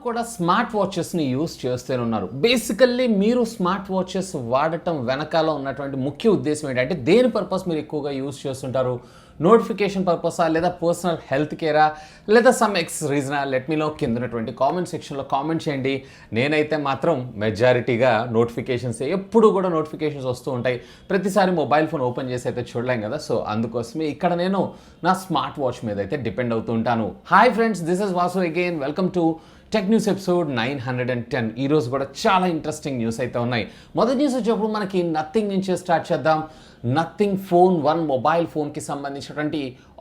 కూడా smart వాచెస్ని use చేస్తూనే ఉన్నారు. బేసికల్లీ మీరు స్మార్ట్ వాచెస్ వాడటం వెనకాల ఉన్నటువంటి ముఖ్య ఉద్దేశం ఏంటంటే దేని పర్పస్ మీరు ఎక్కువగా యూస్ చేస్తుంటారు? నోటిఫికేషన్ పర్పసా, లేదా పర్సనల్ హెల్త్ కేరా, లేదా సమ్ ఎక్స్ రీజనా? లెట్ మీలో కింద ఉన్నటువంటి కామెంట్ సెక్షన్లో కామెంట్ చేయండి. నేనైతే మాత్రం మెజారిటీగా నోటిఫికేషన్స్, ఎప్పుడు కూడా నోటిఫికేషన్స్ వస్తూ ఉంటాయి. ప్రతిసారి మొబైల్ ఫోన్ ఓపెన్ చేసి అయితే చూడలేం కదా, సో అందుకోసమే ఇక్కడ నేను నా స్మార్ట్ వాచ్ మీద అయితే డిపెండ్ అవుతూ ఉంటాను. Hi friends, this is Vasu again. Welcome to tech news episode 910. ఈరోజు కూడా చాలా ఇంట్రెస్టింగ్ న్యూస్ అయితే ఉన్నాయి. మొదటి న్యూస్ వచ్చేప్పుడు మనకి నథింగ్ నుంచి స్టార్ట్ చేద్దాం. నథింగ్ ఫోన్ 1 మొబైల్ ఫోన్కి సంబంధించినటువంటి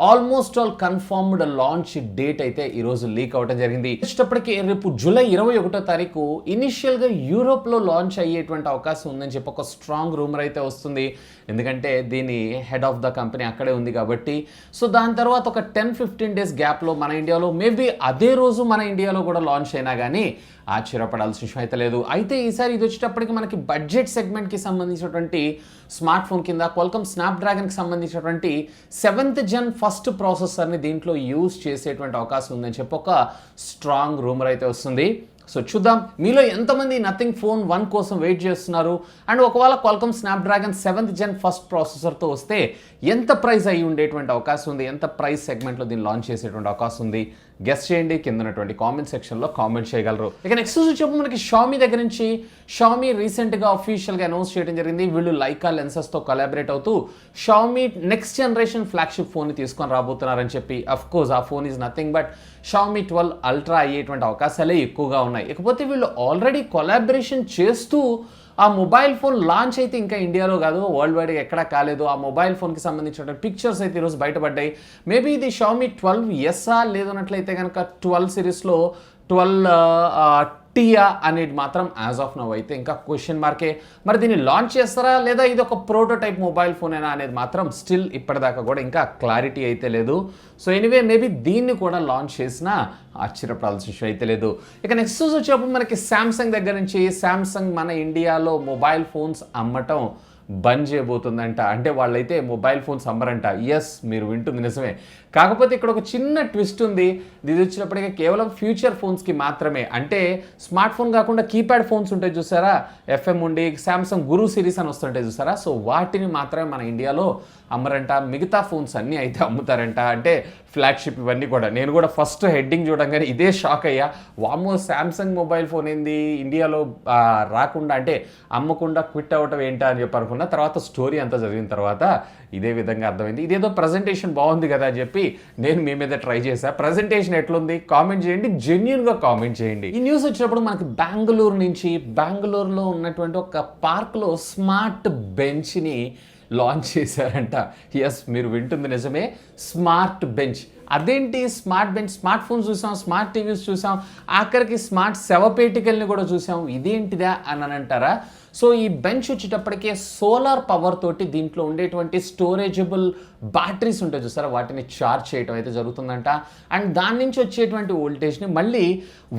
almost all confirmed launch date అయితే ఈరోజు లీక్ అవడం జరిగింది. ఇష్టప్పటికీ రేపు జూలై 21వ తారీఖు ఇనిషియల్గా యూరోప్లో లాంచ్ అయ్యేటువంటి అవకాశం ఉందని చెప్పి ఒక స్ట్రాంగ్ రూమర్ అయితే వస్తుంది. ఎందుకంటే దీని హెడ్ ఆఫ్ ద కంపెనీ అక్కడే ఉంది కాబట్టి. సో దాని తర్వాత ఒక 10-15 డేస్ గ్యాప్లో మన ఇండియాలో, మేబీ అదే రోజు మన ఇండియాలో కూడా లాంచ్ అయినా కానీ ఆశ్చర్యపడాల్సిన విషయం అయితే లేదు. అయితే ఈసారి ఇది వచ్చేటప్పటికి మనకి బడ్జెట్ సెగ్మెంట్కి సంబంధించినటువంటి స్మార్ట్ ఫోన్ కింద క్వాల్కమ్ స్నాప్డ్రాగన్కి సంబంధించినటువంటి 7th జెన్ ఫస్ట్ ప్రాసెసర్ని దీంట్లో యూజ్ చేసేటువంటి అవకాశం ఉందని చెప్పి ఒక స్ట్రాంగ్ రూమర్ అయితే వస్తుంది. సో చూద్దాం మీలో ఎంతమంది నథింగ్ ఫోన్ 1 కోసం వెయిట్ చేస్తున్నారు, అండ్ ఒకవేళ క్వాల్కమ్ స్నాప్డ్రాగన్ 7th జెన్ ఫస్ట్ ప్రాసెసర్తో వస్తే ఎంత ప్రైస్ అయ్యి ఉండేటువంటి అవకాశం ఉంది, ఎంత ప్రైస్ సెగ్మెంట్లో దీన్ని లాంచ్ చేసేటువంటి అవకాశం ఉంది, గెస్ చేయండి. కింద ఉన్నటువంటి కామెంట్ సెక్షన్లో కామెంట్ చేయగలరు. ఇక నెక్స్ట్ వచ్చేప్పుడు మనకి షామీ దగ్గర నుంచి, షామీ రీసెంట్గా అఫీషియల్గా అనౌన్స్ చేయడం జరిగింది. వీళ్ళు లైకా లెన్సెస్తో కొలాబరేట్ అవుతూ షామీ నెక్స్ట్ జనరేషన్ ఫ్లాగ్షిప్ ఫోన్ని తీసుకొని రాబోతున్నారని చెప్పి. అఫ్ కోర్స్ ఆ phone is nothing but Xiaomi 12 ultra అయ్యేటువంటి అవకాశాలే ఎక్కువగా ఉన్నాయి. ఇకపోతే వీళ్ళు ఆల్రెడీ కొలాబరేషన్ చేస్తూ ఆ మొబైల్ ఫోన్ లాంచ్ అయితే ఇంకా ఇండియాలో కాదు, వరల్డ్ వైడ్గా ఎక్కడా కాలేదు. ఆ మొబైల్ ఫోన్కి సంబంధించిన పిక్చర్స్ అయితే ఈరోజు బయటపడ్డాయి. మేబీ ఇది షామీ 12 లేదన్నట్లయితే కనుక 12 సిరీస్లో 12 టీయా అనేది మాత్రం యాజ్ ఆఫ్ నౌ అయితే ఇంకా క్వశ్చన్ మార్కే. మరి దీన్ని లాంచ్ చేస్తారా, లేదా ఇది ఒక ప్రోటోటైప్ మొబైల్ ఫోనేనా అనేది మాత్రం స్టిల్ ఇప్పటిదాకా కూడా ఇంకా క్లారిటీ అయితే లేదు. సో ఎనీవే మేబీ దీన్ని కూడా లాంచ్ చేసినా ఆశ్చర్యపడాల్సిన విషయం అయితే లేదు. ఇక నెక్స్ట్ వచ్చేటప్పుడు మనకి శాంసంగ్ దగ్గర నుంచి, శాంసంగ్ మన ఇండియాలో మొబైల్ ఫోన్స్ అమ్మటం బంద్ చేయబోతుందంట. అంటే వాళ్ళైతే మొబైల్ ఫోన్స్ అమ్మరంట. ఎస్, మీరు వింటుంది నిజమే. కాకపోతే ఇక్కడ ఒక చిన్న ట్విస్ట్ ఉంది. ఇది వచ్చినప్పటికీ కేవలం ఫ్యూచర్ ఫోన్స్కి మాత్రమే. అంటే స్మార్ట్ ఫోన్ కాకుండా కీప్యాడ్ ఫోన్స్ ఉంటాయి చూసారా, ఎఫ్ఎం ఉండి శాంసంగ్ గురు సిరీస్ అని వస్తుంటాయి చూసారా, సో వాటిని మాత్రమే మన ఇండియాలో అమ్మరంట. మిగతా ఫోన్స్ అన్నీ అయితే అమ్ముతారంట. అంటే ఫ్లాగ్షిప్ ఇవన్నీ కూడా. నేను కూడా ఫస్ట్ హెడ్డింగ్ చూడంగానే ఇదే షాక్ అయ్యా. వామో, శాంసంగ్ మొబైల్ ఫోన్ ఏంది ఇండియాలో రాకుండా, అంటే అమ్మకుండా క్విట్ అవ్వటం ఏంటా అని చెప్పి అనుకున్నా. తర్వాత స్టోరీ అంతా చదివిన తర్వాత ఇదే విధంగా అర్థమైంది. ఇదేదో ప్రజెంటేషన్ బాగుంది కదా అని చెప్పి నేను మీ మీద ట్రై చేశా. ప్రజెంటేషన్ ఎట్లుంది కామెంట్ చేయండి, జెన్యూన్గా కామెంట్ చేయండి. ఈ న్యూస్ వచ్చినప్పుడు మనకి బెంగళూరు నుంచి, బెంగళూరులో ఉన్నటువంటి ఒక పార్క్లో స్మార్ట్ బెంచ్ని లాంచ్ చేశారంట. ఎస్, మీరు వింటుంది నిజమే, స్మార్ట్ బెంచ్. అదేంటి స్మార్ట్ బెంచ్? స్మార్ట్ ఫోన్స్ చూసాం, స్మార్ట్ టీవీస్ చూసాం, ఆఖరికి స్మార్ట్ శవపేటికల్ని కూడా చూసాం, ఇదేంటిదా అని అంటారా? సో ఈ బెంచ్ వచ్చేటప్పటికే సోలార్ పవర్ తోటి దీంట్లో ఉండేటువంటి స్టోరేజబుల్ బ్యాటరీస్ ఉంటాయి చూసారా, వాటిని ఛార్జ్ చేయడం అయితే జరుగుతుందంట. అండ్ దాని నుంచి వచ్చేటువంటి వోల్టేజ్ని మళ్ళీ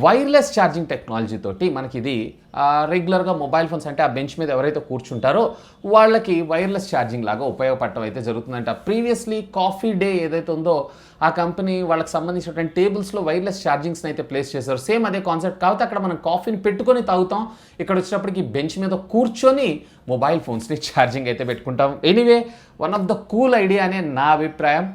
వైర్లెస్ ఛార్జింగ్ టెక్నాలజీ తోటి మనకి ఇది రెగ్యులర్గా మొబైల్ ఫోన్స్, అంటే ఆ బెంచ్ మీద ఎవరైతే కూర్చుంటారో వాళ్ళకి వైర్లెస్ ఛార్జింగ్ లాగా ఉపయోగపడటం అయితే జరుగుతుందంట. ప్రీవియస్లీ కాఫీ డే ఏదైతే ఉందో ఆ కంపెనీ వాళ్ళకి సంబంధించినటువంటి టేబుల్స్లో వైర్లెస్ ఛార్జింగ్స్ని అయితే ప్లేస్ చేశారు. సేమ్ అదే కాన్సెప్ట్. కాబట్టి అక్కడ మనం కాఫీని పెట్టుకొని తాగుతాం, ఇక్కడ వచ్చినప్పటికీ బెంచ్ మీద కూర్చొని మొబైల్ ఫోన్స్ని ఛార్జింగ్ అయితే పెట్టుకుంటాం. Anyway, one of the cool idea అనే నా అభిప్రాయం.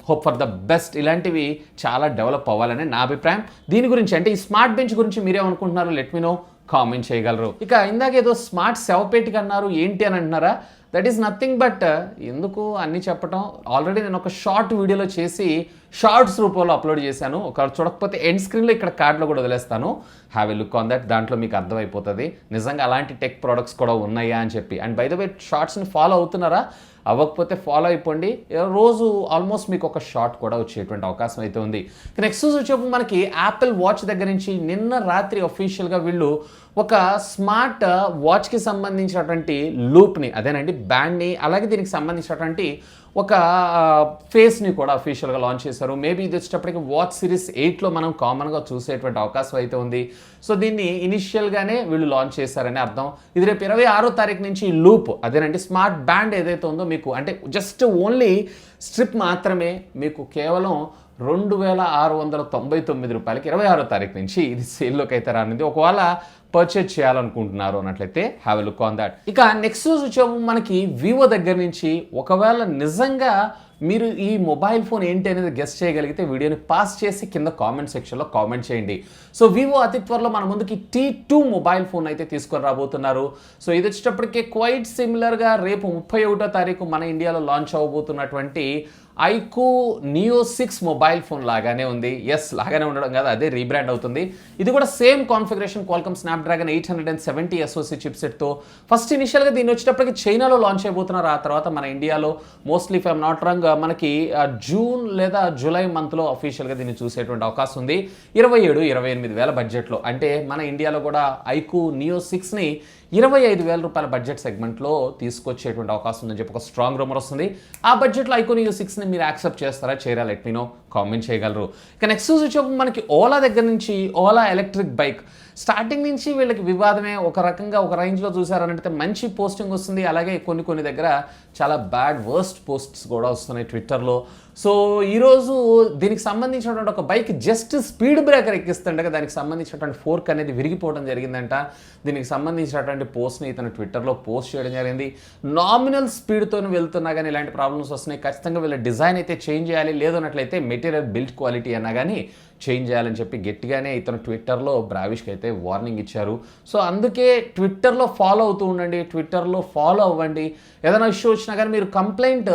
Hope for the best. ఇలాంటివి చాలా డెవలప్ అవ్వాలనే నా అభిప్రాయం. దీని గురించి, అంటే ఈ స్మార్ట్ బెంచ్ గురించి మీరేమనుకుంటున్నారు, లెట్ మీ నో, కామెంట్ చేయగలరు. ఇక ఇందాక ఏదో స్మార్ట్ శవపేటిక అన్నారు, ఏంటి అని అంటున్నారా? దట్ ఈస్ నథింగ్ బట్, ఎందుకు అన్నీ చెప్పటం, ఆల్రెడీ నేను ఒక షార్ట్ వీడియోలో చేసి షార్ట్స్ రూపంలో అప్లోడ్ చేశాను. ఒక చూడకపోతే ఎండ్ స్క్రీన్లో ఇక్కడ కార్డ్లో కూడా వదిలేస్తాను, have a look on that. దాంట్లో మీకు అర్థమైపోతుంది నిజంగా అలాంటి టెక్ ప్రోడక్ట్స్ కూడా ఉన్నాయా అని చెప్పి. అండ్ బై ద వే, షార్ట్స్ని ఫాలో అవుతున్నారా? అవ్వకపోతే ఫాలో అయిపోండి. రోజు ఆల్మోస్ట్ మీకు ఒక షార్ట్ కూడా వచ్చేటువంటి అవకాశం అయితే ఉంది. నెక్స్ట్ వచ్చేప్పుడు మనకి యాపిల్ వాచ్ దగ్గర నుంచి నిన్న రాత్రి అఫీషియల్గా వీళ్ళు ఒక స్మార్ట్ వాచ్కి సంబంధించినటువంటి లూప్ని, అదేనండి బ్యాండ్ని, అలాగే దీనికి సంబంధించినటువంటి ఒక ఫేస్ని కూడా అఫీషియల్గా లాంచ్ చేశారు. మేబీ ఇది వచ్చేటప్పటికి వాచ్ సిరీస్ 8లో మనం కామన్గా చూసేటువంటి అవకాశం అయితే ఉంది. సో దీన్ని ఇనిషియల్గానే వీళ్ళు లాంచ్ చేశారని అర్థం. ఇది రేపు 26వ తారీఖు నుంచి లూప్, అదేనండి స్మార్ట్ బ్యాండ్ ఏదైతే ఉందో మీకు, అంటే జస్ట్ ఓన్లీ స్ట్రిప్ మాత్రమే మీకు కేవలం రూ. 2699 26వ తారీఖు నుంచి ఇది సేల్లోకి అయితే రానుంది. ఒకవేళ పర్చేజ్ చేయాలనుకుంటున్నారు అన్నట్లయితే have a look on that. ఇక నెక్స్ట్ న్యూస్ వచ్చేమో మనకి వివో దగ్గర నుంచి. ఒకవేళ నిజంగా మీరు ఈ మొబైల్ ఫోన్ ఏంటి అనేది గెస్ట్ చేయగలిగితే వీడియోని పాస్ చేసి కింద కామెంట్ సెక్షన్లో కామెంట్ చేయండి. సో వివో అతి త్వరలో మన ముందుకి T2 మొబైల్ ఫోన్ అయితే తీసుకొని రాబోతున్నారు. సో ఇది వచ్చేటప్పటికే క్వైట్ సిమిలర్గా రేపు 31వ తారీఖు మన ఇండియాలో లాంచ్ అవ్వబోతున్నటువంటి Iqoo Neo 6 మొబైల్ ఫోన్ లాగానే ఉంది. ఎస్, లాగానే ఉండడం కాదు, అదే రీబ్రాండ్ అవుతుంది. ఇది కూడా same configuration Qualcomm Snapdragon 870 SoC చిప్సెట్తో ఫస్ట్ ఇనిషియల్గా దీన్ని వచ్చేటప్పటికి చైనాలో లాంచ్ అయిపోతున్నారు. ఆ తర్వాత మన ఇండియాలో mostly if I'm not wrong మనకి జూన్ లేదా జూలై మంత్లో అఫీషియల్గా దీన్ని చూసేటువంటి అవకాశం ఉంది. 27-28 వేల బడ్జెట్లో. అంటే మన ఇండియాలో కూడా Iqoo Neo 6ని 25,000 రూపాయల బడ్జెట్ సెగ్మెంట్లో తీసుకొచ్చేటువంటి అవకాశం ఉందని చెప్పి ఒక స్ట్రాంగ్ రూమర్ వస్తుంది. ఆ బడ్జెట్లో Iqoo Neo 6ని మీరు యాక్సెప్ట్ చేస్తారా చేయరా లెట్ మీ నో, కామెంట్ చేయగలరు. ఇక నెక్స్ట్ వచ్చేప్పుడు మనకి ఓలా దగ్గర నుంచి ఓలా ఎలక్ట్రిక్ బైక్ స్టార్టింగ్ నుంచి వీళ్ళకి వివాదమే. ఒక రకంగా ఒక రేంజ్లో చూసారనంటే మంచి పోస్టింగ్ వస్తుంది, అలాగే కొన్ని దగ్గర చాలా బ్యాడ్ వర్స్ట్ పోస్ట్స్ కూడా వస్తున్నాయి ట్విట్టర్లో. సో ఈరోజు దీనికి సంబంధించినటువంటి ఒక బైక్ జస్ట్ స్పీడ్ బ్రేకర్ ఎక్కిస్తుండగా దానికి సంబంధించినటువంటి ఫోర్క్ అనేది విరిగిపోవడం జరిగిందంట. దీనికి సంబంధించినటువంటి పోస్ట్ని ఇతను ట్విట్టర్లో పోస్ట్ చేయడం జరిగింది. నామినల్ స్పీడ్తో వెళ్తున్నా కానీ ఇలాంటి ప్రాబ్లమ్స్ వస్తున్నాయి, ఖచ్చితంగా వీళ్ళ డిజైన్ అయితే చేంజ్ చేయాలి, లేదన్నట్లయితే మెటీరియల్ బిల్డ్ క్వాలిటీ అన్నా కానీ చేంజ్ చేయాలని చెప్పి గట్టిగానే ఇతను ట్విట్టర్లో బ్రావిష్కి అయితే వార్నింగ్ ఇచ్చారు. సో అందుకే ట్విట్టర్లో ఫాలో అవుతూ ఉండండి, ట్విట్టర్లో ఫాలో అవ్వండి. ఏదైనా ఇష్యూ వచ్చినా కానీ మీరు కంప్లైంట్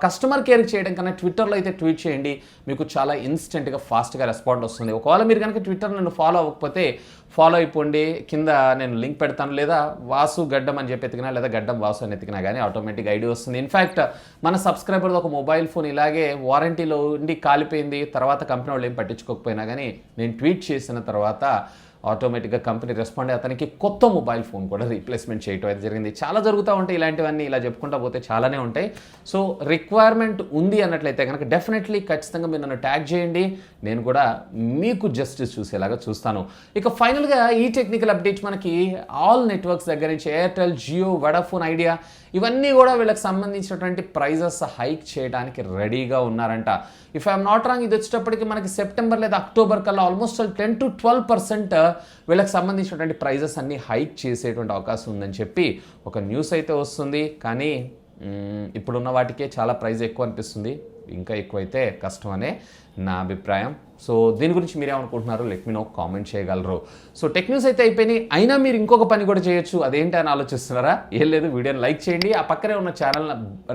కస్టమర్ కేర్కి చేయడం కన్నా ట్విట్టర్లో అయితే ట్వీట్ చేయండి, మీకు చాలా ఇన్స్టెంట్గా ఫాస్ట్గా రెస్పాండ్ వస్తుంది. ఒకవేళ మీరు కనుక ట్విట్టర్ నన్ను ఫాలో అవ్వకపోతే ఫాలో అయిపోండి, కింద నేను లింక్ పెడతాను, లేదా వాసు గడ్డం అని చెప్పి ఎతికినా లేదా గడ్డం వాసు అని ఎతికినా కానీ ఆటోమేటిక్ ఐడి వస్తుంది. ఇన్ఫ్యాక్ట్ మన సబ్స్క్రైబర్ది ఒక మొబైల్ ఫోన్ ఇలాగే వారంటీలో ఉండి కాలిపోయింది, తర్వాత కంపెనీ వాళ్ళు ఏం పట్టించుకోకపోయినా కానీ నేను ట్వీట్ చేసిన తర్వాత ఆటోమేటిక్గా కంపెనీ రెస్పాండ్ అయ్యి అతనికి కొత్త మొబైల్ ఫోన్ కూడా రీప్లేస్మెంట్ చేయడం అయితే జరిగింది. చాలా జరుగుతూ ఉంటాయి ఇలాంటివన్నీ, ఇలా చెప్పుకుంటా పోతే చాలానే ఉంటాయి. సో రిక్వైర్మెంట్ ఉంది అన్నట్లయితే కనుక డెఫినెట్లీ ఖచ్చితంగా మీరు నన్ను ట్యాగ్ చేయండి, నేను కూడా మీకు జస్టిస్ చూసేలాగా చూస్తాను. ఇక ఫైనల్గా ఈ టెక్నికల్ అప్డేట్స్ మనకి ఆల్ నెట్వర్క్స్ దగ్గర నుంచి ఎయిర్టెల్, జియో, వడాఫోన్, ఐడియా ఇవన్నీ కూడా వీళ్ళకి సంబంధించినటువంటి ప్రైజెస్ హైక్ చేయడానికి రెడీగా ఉన్నారంట. ఇఫ్ ఐఎమ్ నాట్ రాంగ్ ఇది వచ్చేటప్పటికి మనకి సెప్టెంబర్ లేదా అక్టోబర్ కల్లా ఆల్మోస్ట్ 10-12% వీళ్ళకి సంబంధించినటువంటి ప్రైజెస్ అన్ని హైక్ చేసేటువంటి అవకాశం ఉందని చెప్పి ఒక న్యూస్ అయితే వస్తుంది. కానీ ఇప్పుడున్న వాటికే చాలా ప్రైస్ ఎక్కువ అనిపిస్తుంది, ఇంకా ఎక్కువైతే కష్టం అనే నా అభిప్రాయం. సో దీని గురించి మీరేమనుకుంటున్నారు లెట్ మీ నో, కామెంట్ చేయగలరు. సో టెక్న్యూస్ అయితే అయిపోయినాయి, అయినా మీరు ఇంకొక పని కూడా చేయొచ్చు. అదేంటి అని ఆలోచిస్తున్నారా? ఏం లేదు, వీడియోని లైక్ చేయండి, ఆ పక్కనే ఉన్న ఛానల్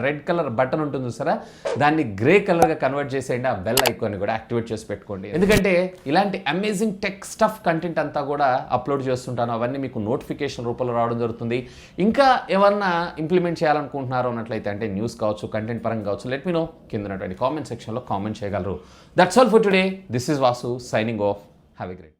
రెడ్ కలర్ బటన్ ఉంటుంది చూసారా, దాన్ని గ్రే కలర్గా కన్వర్ట్ చేసేయండి, ఆ బెల్ ఐకాన్ని కూడా యాక్టివేట్ చేసి పెట్టుకోండి. ఎందుకంటే ఇలాంటి అమేజింగ్ టెక్ స్టఫ్ కంటెంట్ అంతా కూడా అప్లోడ్ చేస్తుంటాను, అవన్నీ మీకు నోటిఫికేషన్ రూపంలో రావడం జరుగుతుంది. ఇంకా ఏమన్నా ఇంప్లిమెంట్ చేయాలనుకుంటున్నారో అన్నట్లయితే, అంటే న్యూస్ కావచ్చు, కంటెంట్ పరంగా కావచ్చు, లెట్ మీ నో, కింద ఉన్నటువంటి కామెంట్ సెక్షన్లో కామెంట్ చేయగలరు. That's all for today. This is Vasu signing off. Have a great day.